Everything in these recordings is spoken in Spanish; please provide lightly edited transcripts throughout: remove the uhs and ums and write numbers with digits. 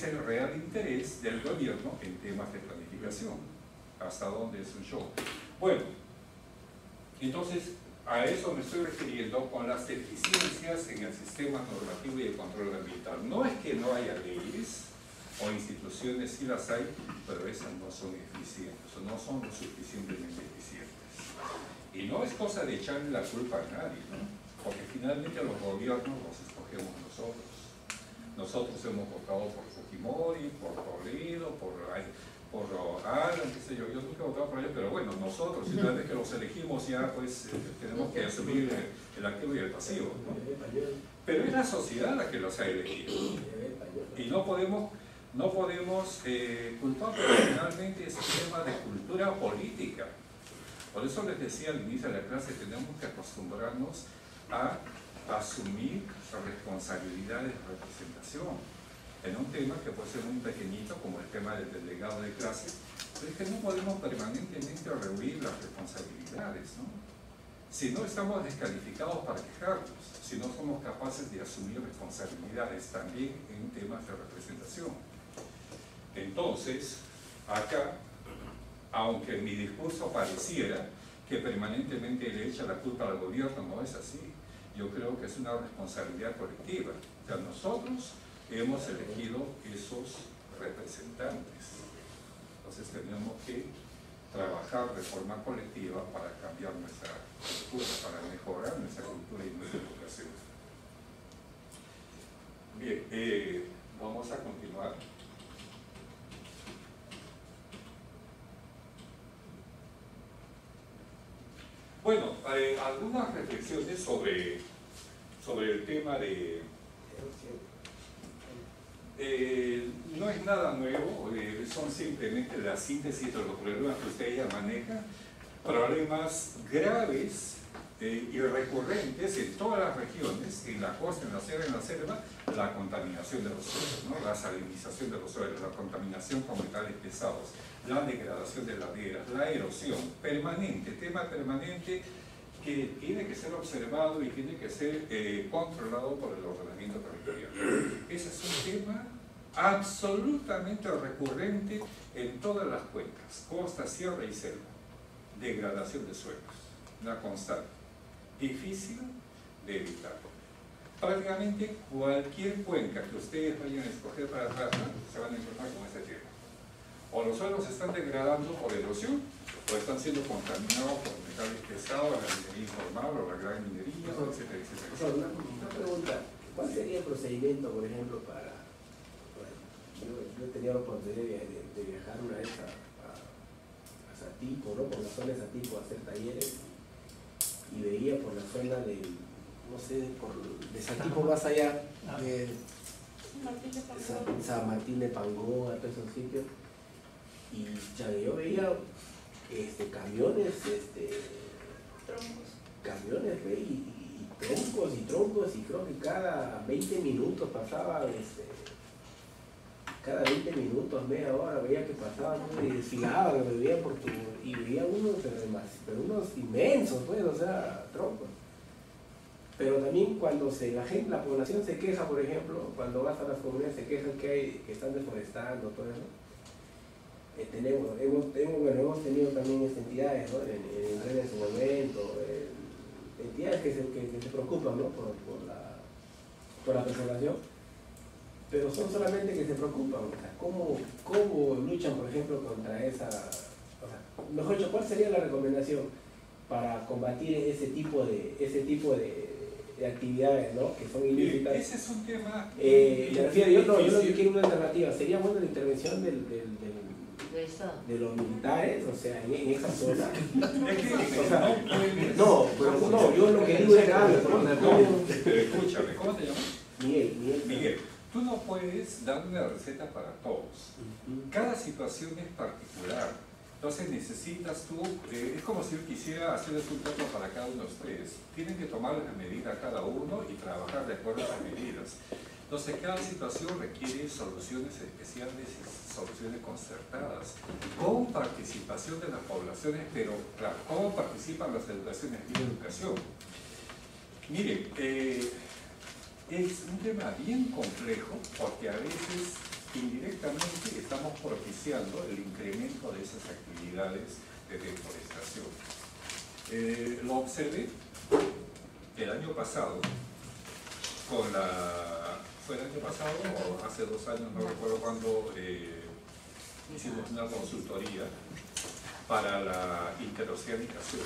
es el real interés del gobierno en temas de planificación. Hasta dónde es un show. Bueno, entonces a eso me estoy refiriendo con las deficiencias en el sistema normativo y de control ambiental. No es que no haya leyes o instituciones, sí las hay, pero esas no son eficientes o no son lo suficientemente eficientes. Y no es cosa de echarle la culpa a nadie, ¿no? Porque finalmente los gobiernos los escogemos nosotros. Nosotros hemos votado por Fujimori, por Toledo, por Alan, qué sé yo nunca he votado por ellos, pero bueno, nosotros, y una vez que los elegimos ya pues tenemos que asumir el activo y el pasivo, ¿no? Pero es la sociedad la que los ha elegido. Y no podemos culpar, porque finalmente es un tema de cultura política. Por eso les decía al inicio de la clase, tenemos que acostumbrarnos a asumir responsabilidades de representación en un tema que puede ser muy pequeñito como el tema del delegado de clase, pero es que no podemos permanentemente rehuir las responsabilidades, ¿no? Si no estamos descalificados para quejarnos, si no somos capaces de asumir responsabilidades también en temas de representación. Entonces, acá, aunque en mi discurso pareciera que permanentemente le echa la culpa al gobierno, no es así. Yo creo que es una responsabilidad colectiva. O sea, nosotros hemos elegido esos representantes. Entonces tenemos que trabajar de forma colectiva para cambiar nuestra cultura, para mejorar nuestra cultura y nuestra educación. Bien, vamos a continuar. Bueno, algunas reflexiones sobre el tema de... no es nada nuevo, son simplemente la síntesis de los problemas que ustedes ya manejan, problemas graves y recurrentes en todas las regiones, en la costa, en la sierra, en la selva, la contaminación de los suelos, ¿no? La salinización de los suelos, la contaminación con metales pesados, la degradación de laderas, la erosión permanente, tema permanente que tiene que ser observado y tiene que ser controlado por el ordenamiento territorial. Ese es un tema absolutamente recurrente en todas las cuencas, costa, sierra y selva. Degradación de suelos, una constante, difícil de evitar. Prácticamente cualquier cuenca que ustedes vayan a escoger para tratar se van a encontrar con este tema. O los suelos se están degradando por erosión, o están siendo contaminados por metales pesados, la minería informal o la gran minería, etcétera, etcétera. Una pregunta, ¿cuál sería el procedimiento, por ejemplo, para... Yo he tenido la oportunidad de viajar una vez a Satipo, ¿no? Por la zona de Satipo a hacer talleres, y veía por la zona del, no sé, de Satipo más allá, de San Martín de Pangó, a todos esos sitios, y ya yo veía camiones, camiones, ve, y troncos, y creo que cada 20 minutos pasaba, cada 20 minutos, media hora, veía que pasaban, ¿no? Y desfilaban, y veía unos, pero unos inmensos, pues, o sea, troncos. Pero también cuando la población se queja, por ejemplo, cuando vas a las comunidades se quejan que están deforestando, todo eso. Hemos tenido también entidades, ¿no? en redes en su momento, entidades que se preocupan, ¿no? por la preservación, pero son solamente que se preocupan. O sea, ¿cómo luchan, por ejemplo, contra esa... O sea, mejor dicho, ¿cuál sería la recomendación para combatir ese tipo de actividades, ¿no? Que son ilícitas? Ese es un tema... me refiero, yo lo que quiero una alternativa. Sería buena la intervención de los militares, o sea, en esa zona. Yo lo que digo es escúchame, ¿cómo te llamas? Miguel. Tú no puedes dar una receta para todos. Cada situación es particular. Entonces necesitas tú, es como si yo quisiera hacerles un trato para cada uno de ustedes. Tienen que tomar la medida cada uno y trabajar de acuerdo a esas medidas. Entonces cada situación requiere soluciones especiales y soluciones concertadas, con participación de las poblaciones, pero claro, ¿cómo participan las educaciones y la educación? Mire, es un tema bien complejo porque a veces indirectamente estamos propiciando el incremento de esas actividades de deforestación. Lo observé el año pasado, ¿fue el año pasado o hace 2 años? No recuerdo cuándo hicimos una consultoría para la Interoceánica Sur.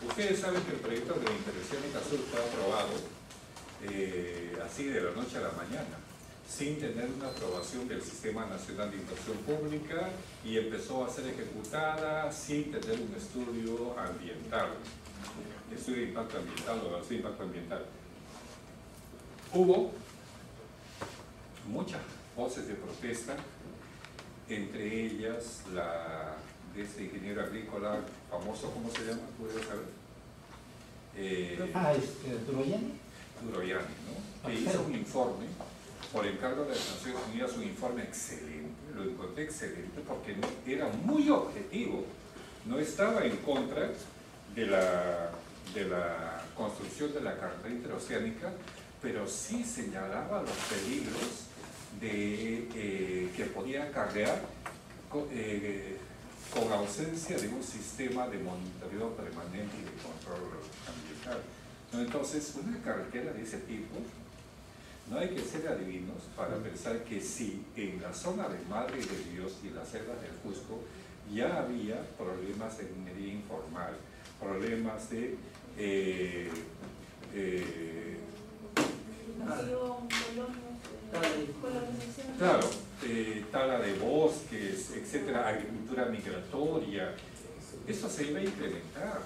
Ustedes saben que el proyecto de la Interoceánica Sur fue aprobado así de la noche a la mañana, sin tener una aprobación del Sistema Nacional de Inversión Pública, y empezó a ser ejecutada sin tener un estudio ambiental, estudio de impacto ambiental o evaluación de impacto ambiental. Hubo muchas voces de protesta, entre ellas la de este ingeniero agrícola famoso, ¿cómo se llama? ¿Puedes saber? ¿Turoyani? Turoyani, ¿no? Que hizo un informe por encargo de las Naciones Unidas, un informe excelente, lo encontré excelente porque era muy objetivo, no estaba en contra de la construcción de la carretera interoceánica, pero sí señalaba los peligros que podía acarrear con ausencia de un sistema de monitoreo permanente y de control ambiental. Entonces, una carretera de ese tipo, no hay que ser adivinos para pensar que si en la zona de Madre de Dios y en las selvas del Cusco ya había problemas de minería informal, problemas de claro, tala de bosques, etcétera, agricultura migratoria, eso se iba a incrementar,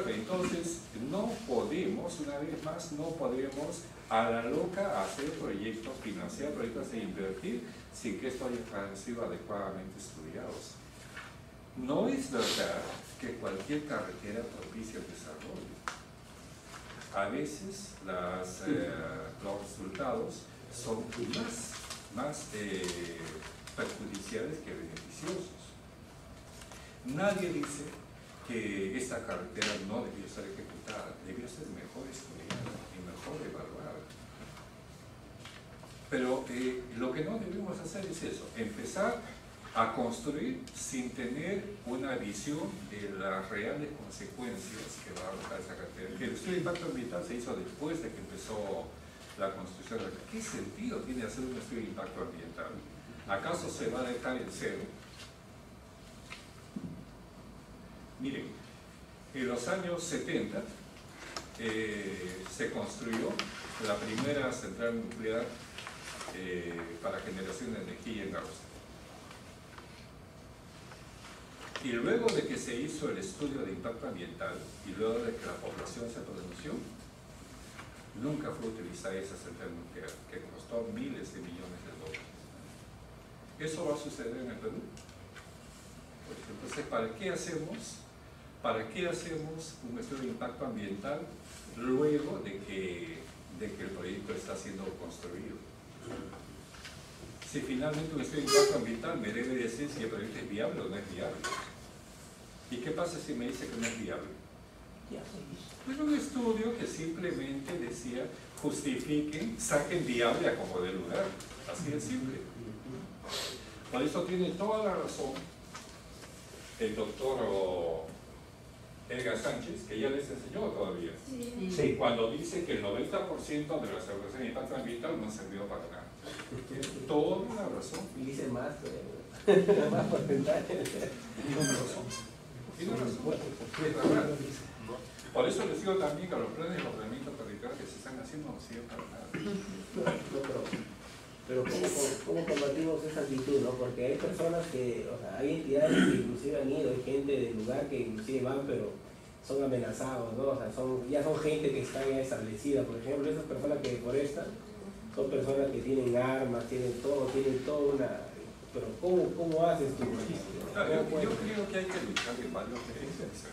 entonces no podemos, una vez más, no podemos a la loca hacer proyectos, financiar proyectos e invertir sin que estos hayan sido adecuadamente estudiados. No es verdad que cualquier carretera propicia el desarrollo. A veces los resultados son más perjudiciales que beneficiosos. Nadie dice que esta carretera no debió ser ejecutada, debió ser mejor estudiada y mejor evaluada. Pero lo que no debemos hacer es eso, empezar a construir sin tener una visión de las reales consecuencias que va a arrojar esa carretera. El estudio de impacto ambiental se hizo después de que empezó la construcción de la carretera. ¿Qué sentido tiene hacer un estudio de impacto ambiental? ¿Acaso se va a dejar en cero? Miren, en los años 70 se construyó la primera central nuclear para generación de energía en Arroz. Y luego de que se hizo el estudio de impacto ambiental y luego de que la población se pronunció, nunca fue utilizada esa central nuclear, que costó miles de millones de dólares. ¿Eso va a suceder en el Perú? Pues entonces, ¿para qué hacemos un estudio de impacto ambiental luego de que el proyecto está siendo construido? Si finalmente un estudio de impacto ambiental me debe decir si el proyecto es viable o no es viable. ¿Y qué pasa si me dice que no es viable? Pues un estudio que simplemente decía, justifiquen, saquen viable a como de lugar. Así de simple. Por eso tiene toda la razón el doctor Edgar Sánchez, que ya les enseñó todavía. Sí. Cuando dice que el 90% de las evaluaciones de impacto ambiental no sirvió para nada. Tiene toda la razón. Y dice más, más porcentaje. Tiene razón. Por eso les digo también que los planes de ordenamiento territorial que se están haciendo no sirven para nada. Pero ¿cómo combatimos esa actitud, no? Porque hay personas que, o sea, hay entidades que inclusive han ido, hay gente del lugar que inclusive van, pero son amenazados, ¿no? O sea, ya son gente que está ya establecida. Por ejemplo, esas personas que deforestan son personas que tienen armas, tienen todo una... Pero ¿cómo haces tú? Yo creo que hay que luchar en varios frentes.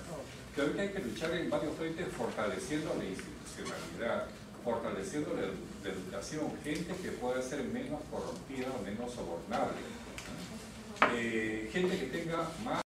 Creo que hay que luchar en varios frentes fortaleciendo la institucionalidad, fortaleciendo la educación, gente que pueda ser menos corrompida o menos sobornable, gente que tenga más